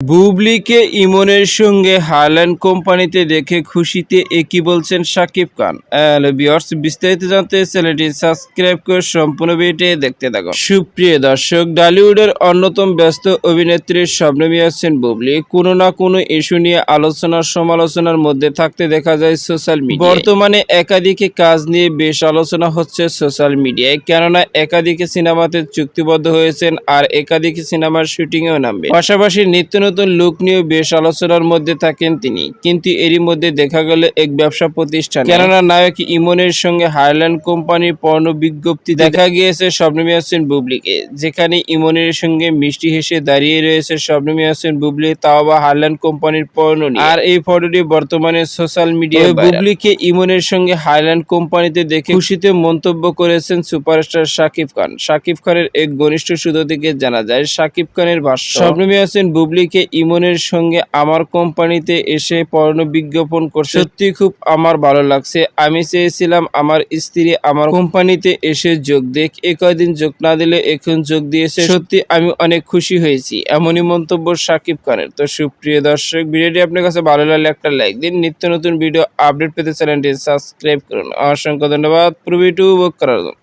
বুবলিকে ইমনের সঙ্গে হাইল্যান্ড কোম্পানিতে দেখে খুশিতে কি বলছেন শাকিব খান। হ্যালো ভিউয়ার্স, বিস্তারিত জানতে চ্যানেলটি সাবস্ক্রাইব করে সম্পূর্ণ ভিডিওটি দেখতে থাকুন। সুপ্রিয় দর্শক, টলিউডের অন্যতম ব্যস্ত অভিনেত্রী শবনম ইয়াসমিন বুবলি কোনো না কোনো ইস্যু নিয়ে আলোচনার সমালোচনার মধ্যে থাকতে দেখা যায় সোশ্যাল মিডিয়ায়। বর্তমানে একাধিক কাজ নিয়ে বেশ আলোচনা হচ্ছে সোশ্যাল মিডিয়ায়, কেননা একাধিক সিনেমাতে চুক্তিবদ্ধ হয়েছেন আর একাধিক সিনেমার শুটিংয়েও নামবে। পাশাপাশি নিত্য নতুন লুক নিয়েও বেশ আলোচনার মধ্যে থাকেন তিনি। কিন্তু এরই মধ্যে দেখা গেল এক ব্যবসা প্রতিষ্ঠান, কেননা নায়ক ইমনের সঙ্গে হাইল্যান্ড কোম্পানির পর্ণ বিজ্ঞপ্তি দেখা গিয়েছে শবনম ইয়াসমিন বুবলিকে, যেখানে ইমনের সঙ্গে মিষ্টি হেসে দাঁড়িয়ে রয়েছে শবনম ইয়াসমিন বুবলি, তাও বা হাইল্যান্ড কোম্পানির পর্ণ নিয়ে। আর এই ফটোটি বর্তমানে সোশ্যাল মিডিয়ায় বুবলিকে ইমনের সঙ্গে হাইল্যান্ড কোম্পানিতে দেখে খুশিতে মন্তব্য করেছেন সুপারস্টার শাকিব খান। শাকিব খানের এক ঘনিষ্ঠ সূত্র থেকে জানা যায়, শাকিব খানের ভাষ্য, শবনম ইয়াসমিন বুবলিকে ইমনের সঙ্গে আমার কোম্পানিতে এসে পর্ণ বিজ্ঞাপন করছে, সত্যি খুব আমার ভালো লাগছে। আমি চেয়েছিলাম আমার স্ত্রী আমার কোম্পানিতে এসে যোগ দেখ, কয়দিন যোগ না দিলে এখন যোগ দিয়েছে, সত্যি আমি অনেক খুশি হয়েছি। এমনই মন্তব্য শাকিব খানের। তো সুপ্রিয় দর্শক, ভিডিওটি আপনার কাছে ভালো লাগলে একটা লাইক দিন। নিত্য নতুন ভিডিও আপডেট পেতে চ্যানেলটি সাবস্ক্রাইব করুন। অসংখ্য ধন্যবাদ পুরো ভিডিও উপভোগ করার জন্য।